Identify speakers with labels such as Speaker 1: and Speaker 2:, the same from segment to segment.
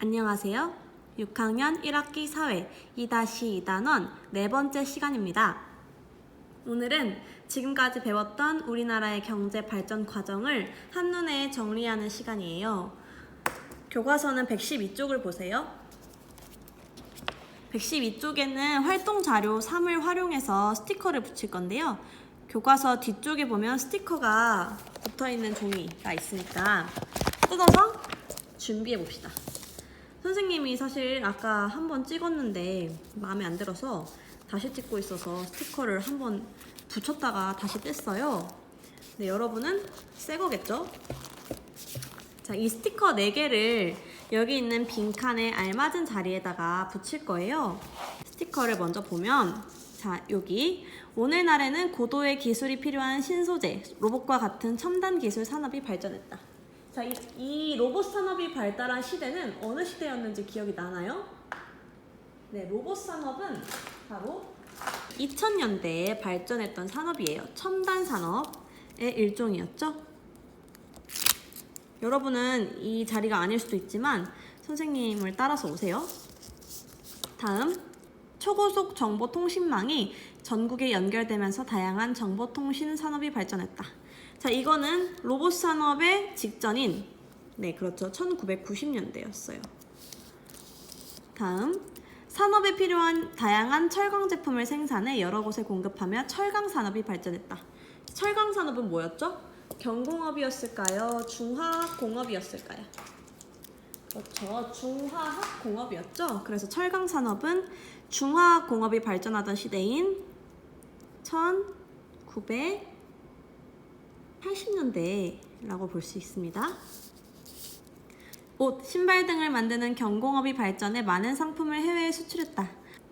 Speaker 1: 안녕하세요. 6학년 1학기 사회 2-2단원 네 번째 시간입니다. 오늘은 지금까지 배웠던 우리나라의 경제 발전 과정을 한눈에 정리하는 시간이에요. 교과서는 112쪽을 보세요. 112쪽에는 활동 자료 3을 활용해서 스티커를 붙일 건데요. 교과서 뒤쪽에 보면 스티커가 붙어있는 종이가 있으니까 뜯어서 준비해 봅시다. 선생님이 사실 아까 한번 찍었는데 마음에 안 들어서 다시 찍고 있어서 스티커를 한번 붙였다가 다시 뗐어요. 네, 여러분은 새 거겠죠? 자, 이 스티커 4개를 여기 있는 빈칸에 알맞은 자리에다가 붙일 거예요. 스티커를 먼저 보면, 자, 여기 오늘날에는 고도의 기술이 필요한 신소재, 로봇과 같은 첨단 기술 산업이 발전했다. 자, 이 로봇 산업이 발달한 시대는 어느 시대였는지 기억이 나나요? 네, 로봇 산업은 바로 2000년대에 발전했던 산업이에요. 첨단 산업의 일종이었죠. 여러분은 이 자리가 아닐 수도 있지만 선생님을 따라서 오세요. 다음, 초고속 정보통신망이 전국에 연결되면서 다양한 정보통신 산업이 발전했다. 자, 이거는 로봇 산업의 직전인, 네, 그렇죠. 1990년대였어요. 다음, 산업에 필요한 다양한 철강 제품을 생산해 여러 곳에 공급하며 철강 산업이 발전했다. 철강 산업은 뭐였죠? 경공업이었을까요? 중화학공업이었을까요? 그렇죠. 중화학공업이었죠. 그래서 철강 산업은 중화학공업이 발전하던 시대인 1980년대라고 볼 수 있습니다. 옷, 신발 등을 만드는 경공업이 발전해 많은 상품을 해외에 수출했다.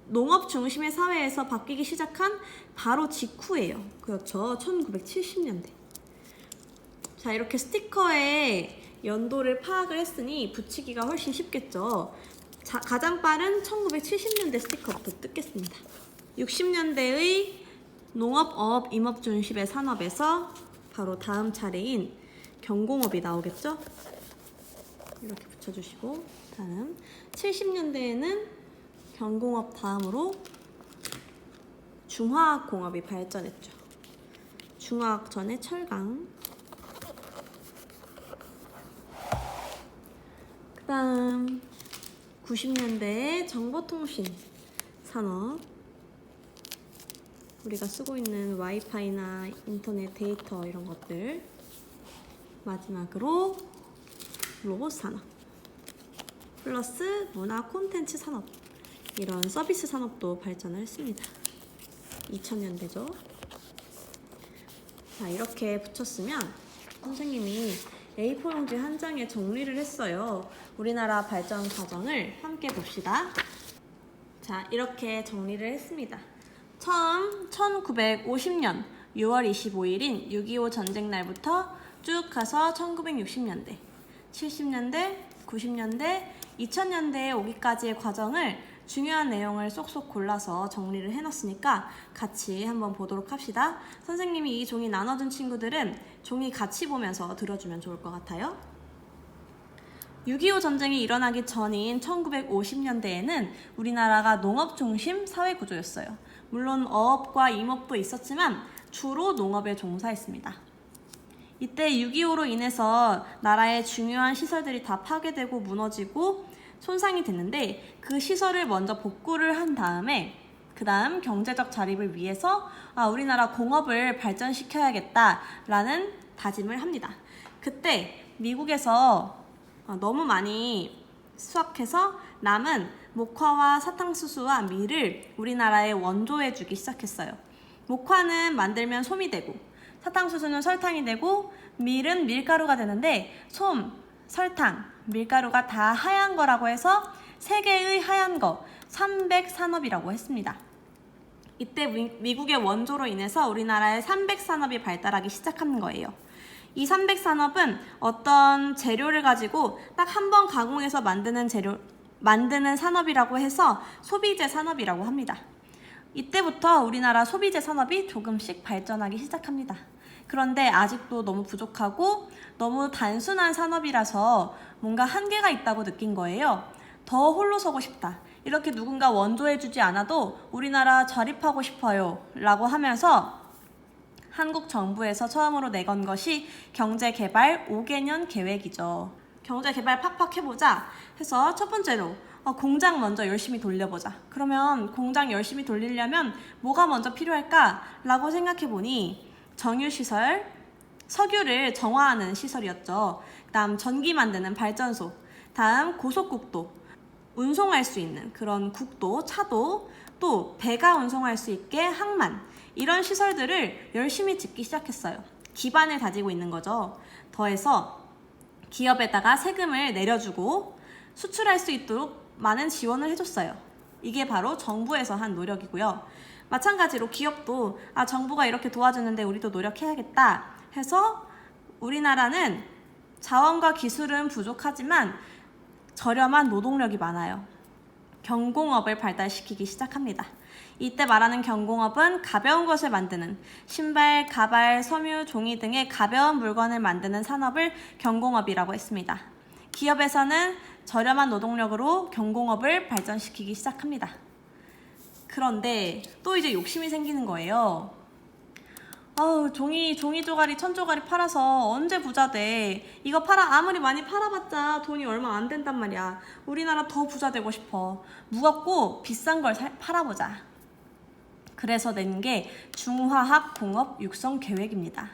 Speaker 1: 농업 중심의 사회에서 바뀌기 시작한 바로 직후예요. 그렇죠. 1970년대. 자, 이렇게 스티커에 연도를 파악을 했으니 붙이기가 훨씬 쉽겠죠. 자, 가장 빠른 1970년대 스티커부터 뜯겠습니다. 60년대의 농업업, 임업 중심의 산업에서 바로 다음 차례인 경공업이 나오겠죠. 이렇게 붙여주시고, 다음 70년대에는 경공업 다음으로 중화학공업이 발전했죠. 중화학 전에 철강. 그 다음 90년대에 정보통신 산업, 우리가 쓰고 있는 와이파이나 인터넷 데이터 이런 것들. 마지막으로 로봇 산업 플러스 문화 콘텐츠 산업, 이런 서비스 산업도 발전을 했습니다. 2000년대죠. 자, 이렇게 붙였으면 선생님이 A4 용지 한 장에 정리를 했어요. 우리나라 발전 과정을 함께 봅시다. 자, 이렇게 정리를 했습니다. 처음 1950년 6월 25일인 6.25 전쟁 날부터 쭉 가서 1960년대, 70년대, 90년대, 2000년대에 오기까지의 과정을 중요한 내용을 쏙쏙 골라서 정리를 해놨으니까 같이 한번 보도록 합시다. 선생님이 이 종이 나눠준 친구들은 종이 같이 보면서 들어주면 좋을 것 같아요. 6.25 전쟁이 일어나기 전인 1950년대에는 우리나라가 농업 중심 사회 구조였어요. 물론 어업과 임업도 있었지만 주로 농업에 종사했습니다. 이때 6.25로 인해서 나라의 중요한 시설들이 다 파괴되고 무너지고 손상이 됐는데, 그 시설을 먼저 복구를 한 다음에 그 다음 경제적 자립을 위해서 우리나라 공업을 발전시켜야겠다라는 다짐을 합니다. 그때 미국에서 너무 많이 수확해서 남은 목화와 사탕수수와 밀을 우리나라에 원조해 주기 시작했어요. 목화는 만들면 솜이 되고, 사탕수수는 설탕이 되고, 밀은 밀가루가 되는데 솜, 설탕, 밀가루가 다 하얀 거라고 해서 세 개의 하얀 거, 300산업이라고 했습니다. 이때 미국의 원조로 인해서 우리나라의 300산업이 발달하기 시작하는 거예요. 이 300산업은 어떤 재료를 가지고 딱 한 번 가공해서 만드는 산업이라고 해서 소비재 산업이라고 합니다. 이때부터 우리나라 소비재 산업이 조금씩 발전하기 시작합니다. 그런데 아직도 너무 부족하고 너무 단순한 산업이라서 뭔가 한계가 있다고 느낀 거예요. 더 홀로 서고 싶다. 이렇게 누군가 원조해주지 않아도 우리나라 자립하고 싶어요. 라고 하면서 한국 정부에서 처음으로 내건 것이 경제개발 5개년 계획이죠. 경제개발 팍팍 해보자 해서 첫 번째로 공장 먼저 열심히 돌려보자. 그러면 공장 열심히 돌리려면 뭐가 먼저 필요할까? 라고 생각해보니 정유시설, 석유를 정화하는 시설이었죠. 다음 전기 만드는 발전소, 다음 고속국도, 운송할 수 있는 그런 국도, 차도, 또 배가 운송할 수 있게 항만, 이런 시설들을 열심히 짓기 시작했어요. 기반을 다지고 있는 거죠. 더해서 기업에다가 세금을 내려주고 수출할 수 있도록 많은 지원을 해줬어요. 이게 바로 정부에서 한 노력이고요. 마찬가지로 기업도 정부가 이렇게 도와주는데 우리도 노력해야겠다 해서 우리나라는 자원과 기술은 부족하지만 저렴한 노동력이 많아요. 경공업을 발달시키기 시작합니다. 이때 말하는 경공업은 가벼운 것을 만드는 신발, 가발, 섬유, 종이 등의 가벼운 물건을 만드는 산업을 경공업이라고 했습니다. 기업에서는 저렴한 노동력으로 경공업을 발전시키기 시작합니다. 그런데 또 이제 욕심이 생기는 거예요. 종이 조가리 1000조가리 팔아서 언제 부자 돼? 이거 아무리 많이 팔아봤자 돈이 얼마 안 된단 말이야. 우리나라 더 부자 되고 싶어. 무겁고 비싼 걸 팔아보자. 그래서 낸 게 중화학공업 육성 계획입니다.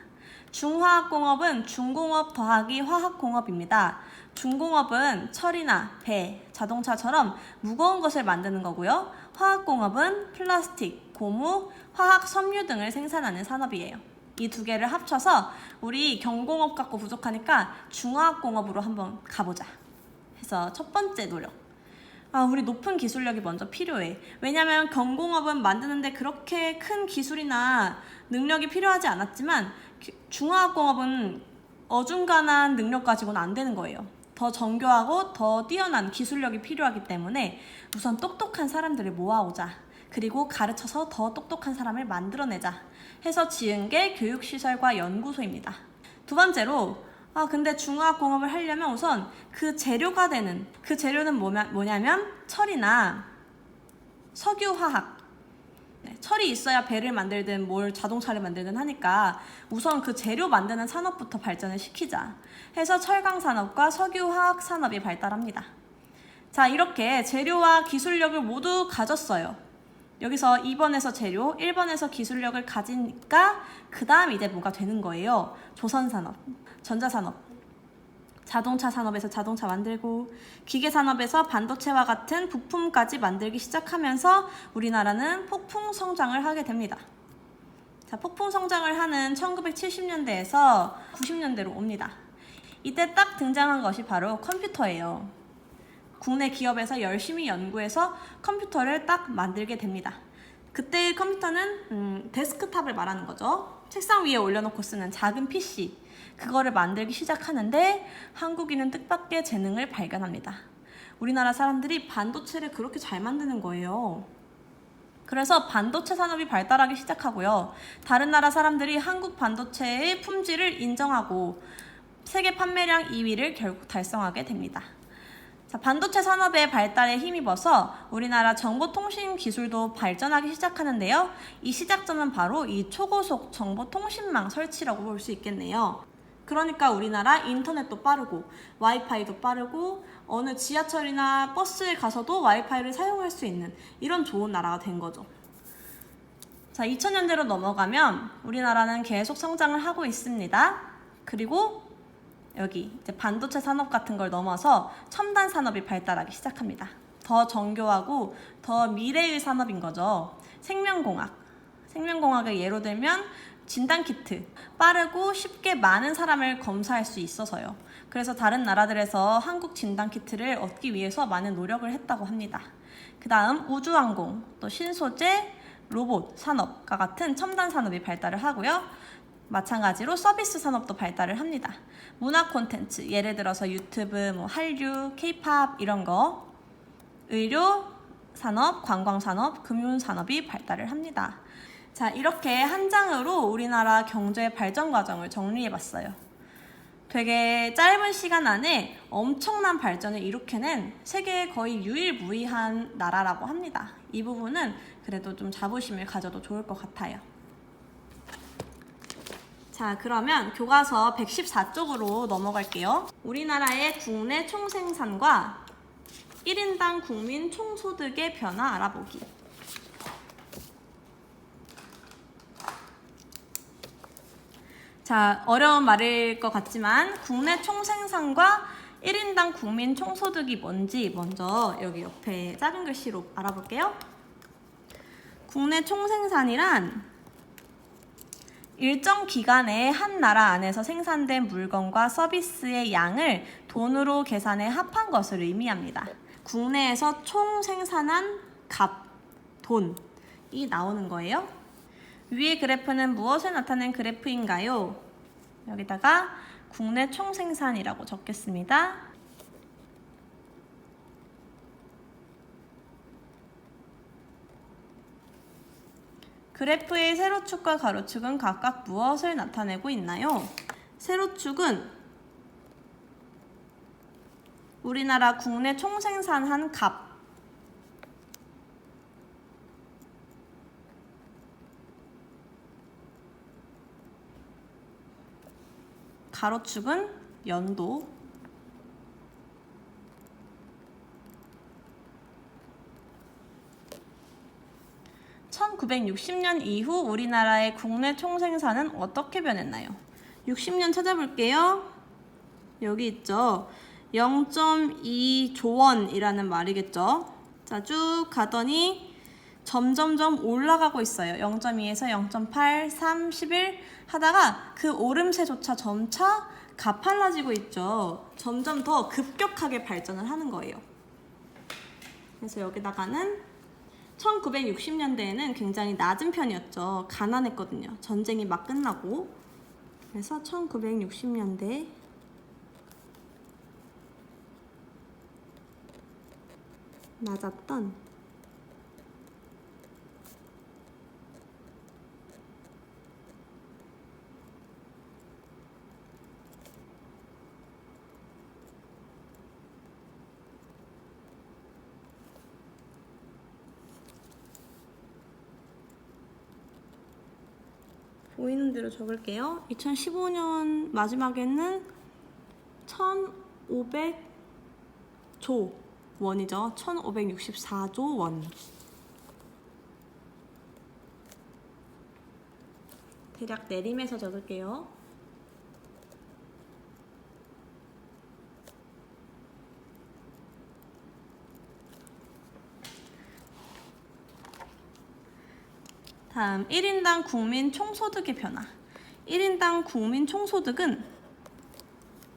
Speaker 1: 중화학공업은 중공업 더하기 화학공업입니다. 중공업은 철이나 배, 자동차처럼 무거운 것을 만드는 거고요. 화학공업은 플라스틱, 고무, 화학 섬유 등을 생산하는 산업이에요. 이 두 개를 합쳐서 우리 경공업 갖고 부족하니까 중화학공업으로 한번 가보자 해서 첫 번째 노력. 우리 높은 기술력이 먼저 필요해. 왜냐면 경공업은 만드는데 그렇게 큰 기술이나 능력이 필요하지 않았지만 중화학공업은 어중간한 능력 가지고는 안 되는 거예요. 더 정교하고 더 뛰어난 기술력이 필요하기 때문에 우선 똑똑한 사람들을 모아오자. 그리고 가르쳐서 더 똑똑한 사람을 만들어내자 해서 지은 게 교육시설과 연구소입니다. 두 번째로 근데 중화학공업을 하려면 우선 그 재료가 되는, 그 재료는 뭐냐면 철이나 석유화학. 철이 있어야 배를 만들든 자동차를 만들든 하니까 우선 그 재료 만드는 산업부터 발전을 시키자 해서 철강산업과 석유화학 산업이 발달합니다. 자, 이렇게 재료와 기술력을 모두 가졌어요. 여기서 2번에서 재료, 1번에서 기술력을 가지니까 그 다음 이제 뭐가 되는 거예요. 조선산업, 전자산업, 자동차 산업에서 자동차 만들고 기계산업에서 반도체와 같은 부품까지 만들기 시작하면서 우리나라는 폭풍 성장을 하게 됩니다. 자, 폭풍 성장을 하는 1970년대에서 90년대로 옵니다. 이때 딱 등장한 것이 바로 컴퓨터예요. 국내 기업에서 열심히 연구해서 컴퓨터를 딱 만들게 됩니다. 그때 컴퓨터는 데스크탑을 말하는 거죠. 책상 위에 올려놓고 쓰는 작은 PC, 그거를 만들기 시작하는데 한국인은 뜻밖의 재능을 발견합니다. 우리나라 사람들이 반도체를 그렇게 잘 만드는 거예요. 그래서 반도체 산업이 발달하기 시작하고요. 다른 나라 사람들이 한국 반도체의 품질을 인정하고 세계 판매량 2위를 결국 달성하게 됩니다. 자, 반도체 산업의 발달에 힘입어서 우리나라 정보통신 기술도 발전하기 시작하는데요. 이 시작점은 바로 이 초고속 정보통신망 설치라고 볼 수 있겠네요. 그러니까 우리나라 인터넷도 빠르고 와이파이도 빠르고 어느 지하철이나 버스에 가서도 와이파이를 사용할 수 있는 이런 좋은 나라가 된 거죠. 자, 2000년대로 넘어가면 우리나라는 계속 성장을 하고 있습니다. 그리고 여기 이제 반도체 산업 같은 걸 넘어서 첨단 산업이 발달하기 시작합니다. 더 정교하고 더 미래의 산업인 거죠. 생명공학을 예로 들면 진단키트, 빠르고 쉽게 많은 사람을 검사할 수 있어서요. 그래서 다른 나라들에서 한국 진단키트를 얻기 위해서 많은 노력을 했다고 합니다. 그 다음 우주항공, 또 신소재, 로봇 산업과 같은 첨단 산업이 발달을 하고요. 마찬가지로 서비스 산업도 발달을 합니다. 문화 콘텐츠, 예를 들어서 유튜브, 한류, 케이팝 이런 거, 의료 산업, 관광 산업, 금융 산업이 발달을 합니다. 자, 이렇게 한 장으로 우리나라 경제 발전 과정을 정리해봤어요. 되게 짧은 시간 안에 엄청난 발전을 일으켜낸 세계에 거의 유일무이한 나라라고 합니다. 이 부분은 그래도 좀 자부심을 가져도 좋을 것 같아요. 자, 그러면 교과서 114쪽으로 넘어갈게요. 우리나라의 국내 총생산과 1인당 국민 총소득의 변화 알아보기. 자, 어려운 말일 것 같지만 국내 총생산과 1인당 국민 총소득이 뭔지 먼저 여기 옆에 작은 글씨로 알아볼게요. 국내 총생산이란 일정 기간에 한 나라 안에서 생산된 물건과 서비스의 양을 돈으로 계산해 합한 것을 의미합니다. 국내에서 총 생산한 값, 돈이 나오는 거예요. 위의 그래프는 무엇을 나타낸 그래프인가요? 여기다가 국내 총 생산이라고 적겠습니다. 그래프의 세로축과 가로축은 각각 무엇을 나타내고 있나요? 세로축은 우리나라 국내 총생산한 값, 가로축은 연도, 1960년 이후 우리나라의 국내 총생산은 어떻게 변했나요? 60년 찾아볼게요. 여기 있죠. 0.2조 원이라는 말이겠죠. 자, 쭉 가더니 점점점 올라가고 있어요. 0.2에서 0.8, 3, 11 하다가 그 오름세조차 점차 가팔라지고 있죠. 점점 더 급격하게 발전을 하는 거예요. 그래서 여기다가는 1960년대에는 굉장히 낮은 편이었죠. 가난했거든요. 전쟁이 막 끝나고. 그래서 1960년대 낮았던 보이는 대로 적을게요. 2015년 마지막에는 1,500조 원이죠. 1,564조 원. 대략 내림해서 적을게요. 다음 1인당 국민 총소득의 변화. 1인당 국민 총소득은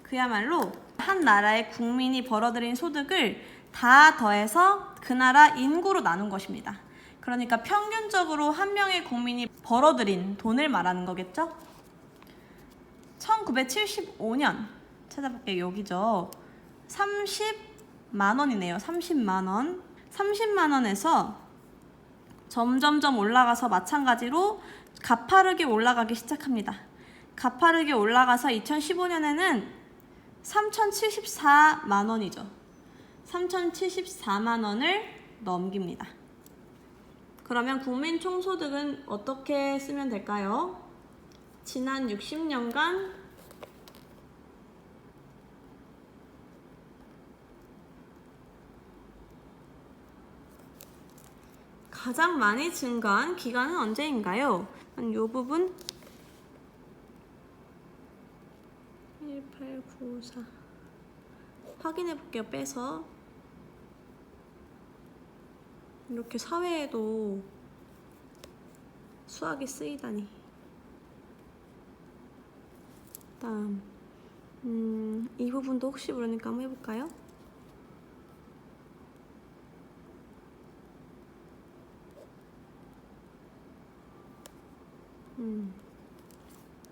Speaker 1: 그야말로 한 나라의 국민이 벌어들인 소득을 다 더해서 그 나라 인구로 나눈 것입니다. 그러니까 평균적으로 한 명의 국민이 벌어들인 돈을 말하는 거겠죠? 1975년 찾아볼게요. 여기죠. 30만 원이네요. 30만 원. 30만 원에서 점점점 올라가서 마찬가지로 가파르게 올라가기 시작합니다. 가파르게 올라가서 2015년에는 3,074만 원이죠. 3,074만 원을 넘깁니다. 그러면 국민 총소득은 어떻게 쓰면 될까요? 지난 60년간 가장 많이 증가한 기간은 언제인가요? 이 부분 1894 확인해 볼게요. 빼서 이렇게 사회에도 수학이 쓰이다니. 다음 이 부분도 혹시 모르니까 한번 해볼까요?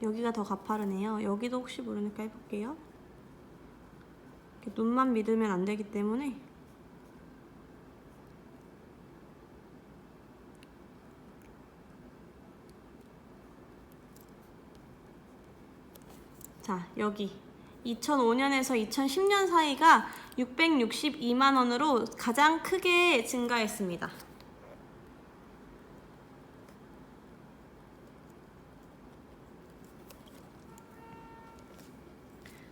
Speaker 1: 여기가 더 가파르네요. 여기도 혹시 모르니까 해볼게요. 눈만 믿으면 안 되기 때문에 자, 여기 2005년에서 2010년 사이가 662만 원으로 가장 크게 증가했습니다.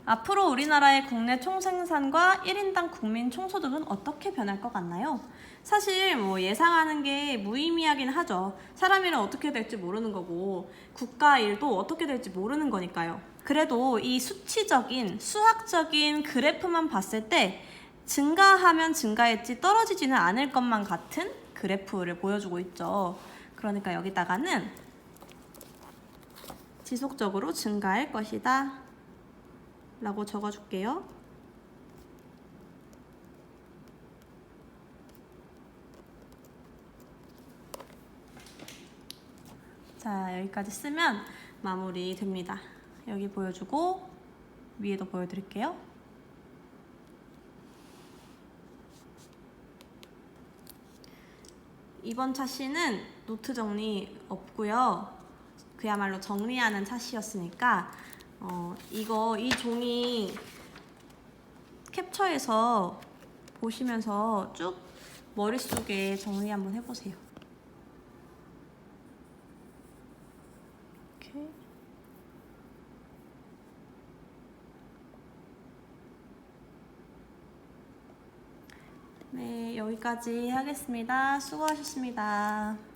Speaker 1: 앞으로 우리나라의 국내 총생산과 1인당 국민 총소득은 어떻게 변할 것 같나요? 사실 뭐 예상하는 게 무의미하긴 하죠. 사람 일은 어떻게 될지 모르는 거고 국가 일도 어떻게 될지 모르는 거니까요. 그래도 이 수치적인 수학적인 그래프만 봤을 때 증가하면 증가했지 떨어지지는 않을 것만 같은 그래프를 보여주고 있죠. 그러니까 여기다가는 지속적으로 증가할 것이다 라고 적어줄게요. 자, 여기까지 쓰면 마무리 됩니다. 여기 보여주고 위에도 보여드릴게요. 이번 차시는 노트 정리 없고요. 그야말로 정리하는 차시였으니까 이 종이 캡처해서 보시면서 쭉 머릿속에 정리 한번 해보세요. 이렇게. 네, 여기까지 하겠습니다. 수고하셨습니다.